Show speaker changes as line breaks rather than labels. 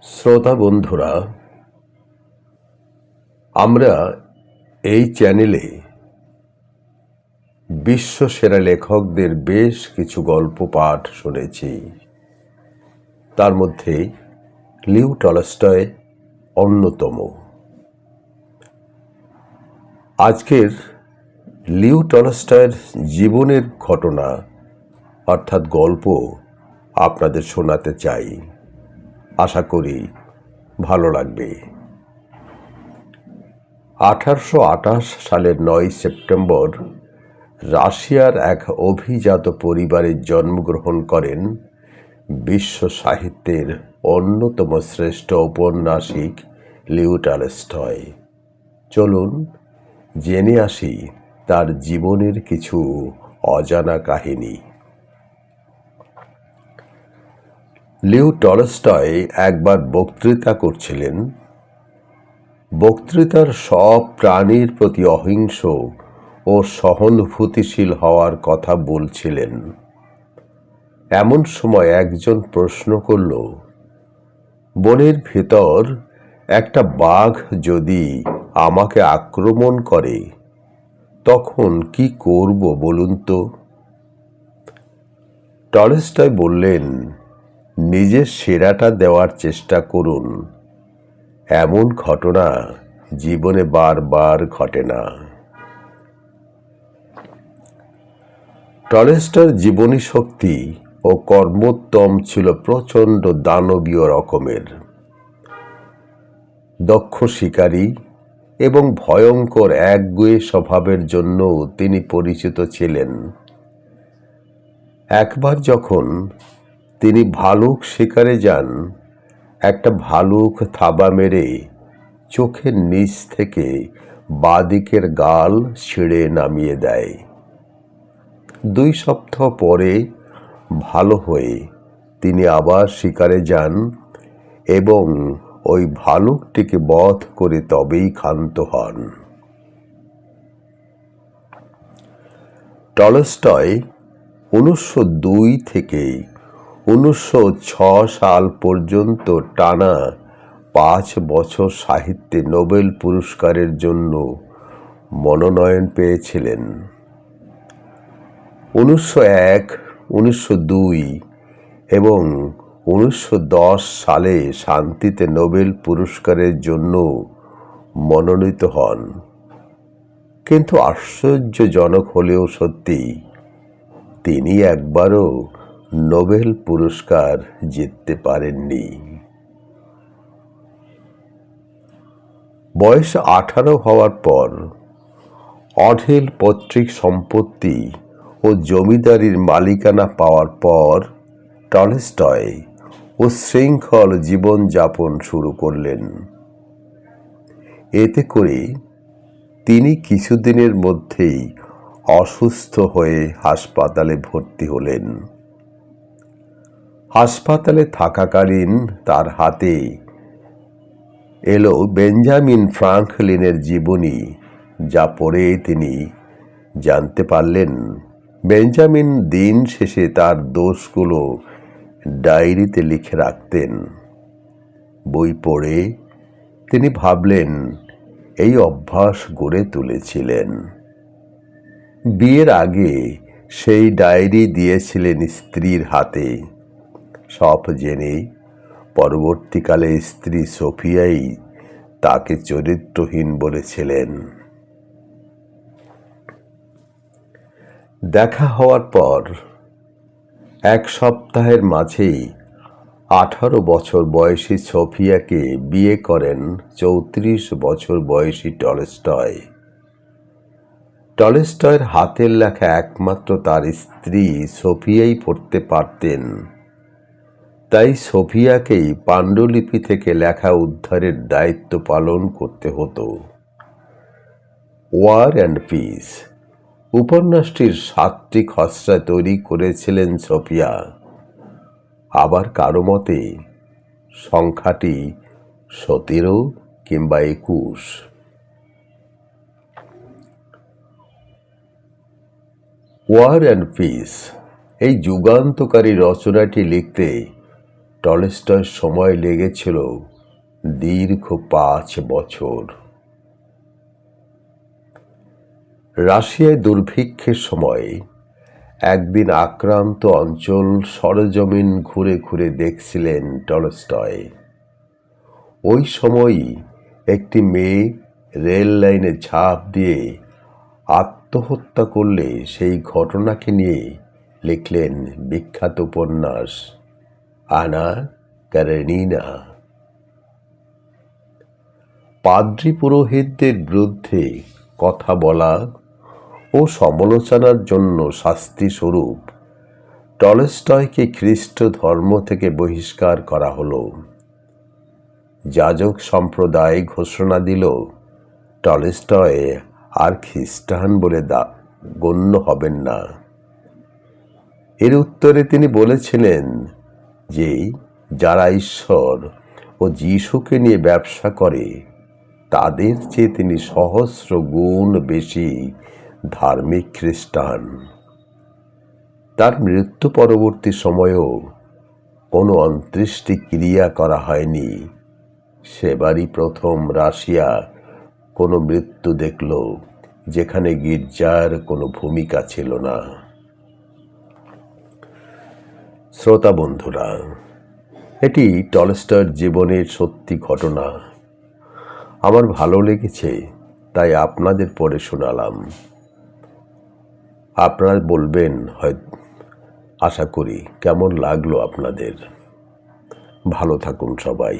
শ্রোতা বন্ধুরা, আমরা এই চ্যানেলে বিশ্বসেরা লেখকদের বেশ কিছু গল্প পাঠ শুনেছি। তার মধ্যে লিও টলস্টয় অন্যতম। আজকের লিও টলস্টয়ের জীবনের ঘটনা অর্থাৎ গল্প আপনাদের শোনাতে চাই। আশা করি ভালো লাগবে। 1828 সালের 9 সেপ্টেম্বর রাশিয়ার এক অভিজাত পরিবারে জন্মগ্রহণ করেন বিশ্ব সাহিত্যের অন্যতম শ্রেষ্ঠ ঔপন্যাসিক লিও টলস্টয়। চলুন জেনে আসি তার জীবনের কিছু অজানা কাহিনী। লিও টলস্টয় একবার বক্তৃতা করছিলেন। বক্তৃতার সব প্রাণীর প্রতি অহিংস ও সহানুভূতিশীল হওয়ার কথা বলছিলেন। এমন সময় একজন প্রশ্ন করল, বনের ভেতর একটা বাঘ যদি আমাকে আক্রমণ করে তখন কি করব বলুন তো? টলস্টয় বললেন, নিজের সেরাটা দেওয়ার চেষ্টা করুন। এমন ঘটনা জীবনে বারবার ঘটে না। টলস্টয়ের জীবনী শক্তি ও কর্মোদ্যম ছিল প্রচণ্ড দানবীয় রকমের। দক্ষ শিকারী এবং ভয়ঙ্কর একগুঁয়ে স্বভাবের জন্য তিনি পরিচিত ছিলেন। একবার যখন তিনি ভালুক শিকারে যান, একটা ভালুক থাবা মেরে চোখের নিচ থেকে বাঁদিকের গাল ছিঁড়ে নামিয়ে দেয়। 2 সপ্তাহ পরে ভালো হয়ে তিনি আবার শিকারে যান এবং ওই ভালুকটিকে বধ করে তবেই ক্ষান্ত হন। টলস্টয় 1902 থেকে 1906 সাল পর্যন্ত টানা 5 বছর সাহিত্যে নোবেল পুরস্কারের জন্য মনোনয়ন পেয়েছিলেন। 1901, 1902 এবং 1910 সালে শান্তিতে নোবেল পুরস্কারের জন্য মনোনীত হন। কিন্তু আশ্চর্যজনক হলেও সত্যি, তিনি একবারও নোবেল পুরস্কার জিততে পারেননি। বয়স 18 হওয়ার পর অঢেল পৈতৃক সম্পত্তি ও জমিদারির মালিকানা পাওয়ার পর টলস্টয় উচ্ছৃঙ্খল জীবনযাপন শুরু করলেন। এতে করে তিনি কিছুদিনের মধ্যেই অসুস্থ হয়ে হাসপাতালে ভর্তি হলেন। হাসপাতালে থাকাকালীন তার হাতে এলো বেঞ্জামিন ফ্রাঙ্কলিনের জীবনী, যা পড়ে তিনি জানতে পারলেন বেঞ্জামিন দিন শেষে তার দোষগুলো ডায়েরিতে লিখে রাখতেন। বই পড়ে তিনি ভাবলেন এই অভ্যাস গড়ে তুলেছিলেন। বিয়ের আগে সেই ডায়েরি দিয়েছিলেন স্ত্রীর হাতে। সব জেনে পরবর্তীকালে স্ত্রী সোফিয়াই তাকে চরিত্রহীন বলেছিলেন। দেখা হওয়ার পর 1 সপ্তাহের মাঝেই 18 বছর বয়সী সোফিয়াকে বিয়ে করেন 34 বছর বয়সী টলস্টয়। টলস্টয়ের হাতের লেখা একমাত্র তার স্ত্রী সোফিয়াই পড়তে পারতেন। তাই সোফিয়াকেই পাণ্ডুলিপি থেকে লেখা উদ্ধারের দায়িত্ব পালন করতে হতো। ওয়ার অ্যান্ড পিস উপন্যাসটির 7টি খসড়া তৈরি করেছিলেন সোফিয়া। আবার কারো মতে সংখ্যাটি 17 কিংবা 21। ওয়ার অ্যান্ড পিস এই যুগান্তকারী রচনাটি লিখতে টলস্টয়ের সময় লেগেছিল দীর্ঘ 5 বছর। রাশিয়ায় দুর্ভিক্ষের সময় একদিন আক্রান্ত অঞ্চল সরেজমিন ঘুরে ঘুরে দেখছিলেন টলস্টয়। ওই সময়ই একটি মেয়ে রেল লাইনে ঝাঁপ দিয়ে আত্মহত্যা করলে সেই ঘটনাকে নিয়ে লিখলেন বিখ্যাত উপন্যাস আনা কারেনিনা। পাদ্রী পুরোহিতদের বিরুদ্ধে কথা বলা ও সমালোচনার জন্য শাস্তিস্বরূপ টলস্টয়কে খ্রিস্ট ধর্ম থেকে বহিষ্কার করা হলো। যাজক সম্প্রদায় ঘোষণা দিল টলস্টয় আর খ্রিস্টান বলে গণ্য হবেন না। এর উত্তরে তিনি বলেছিলেন যে যারা ঈশ্বর ও যিশুকে নিয়ে ব্যবসা করে তাদের চেয়ে তিনি সহস্র গুণ বেশি ধার্মিক খ্রিস্টান। তার মৃত্যু পরবর্তী সময়েও কোনো অন্ত্যেষ্টি ক্রিয়া করা হয়নি। সেবারই প্রথম রাশিয়া কোনো মৃত্যু দেখল যেখানে গির্জার কোনো ভূমিকা ছিল না। শ্রোতা বন্ধুরা, এটি টলস্টয়ের জীবনের সত্যি ঘটনা। আমার ভালো লেগেছে তাই আপনাদের পড়ে শোনালাম। আপনারা বলবেন হয়তো, আশা করি কেমন লাগলো আপনাদের। ভালো থাকুন সবাই।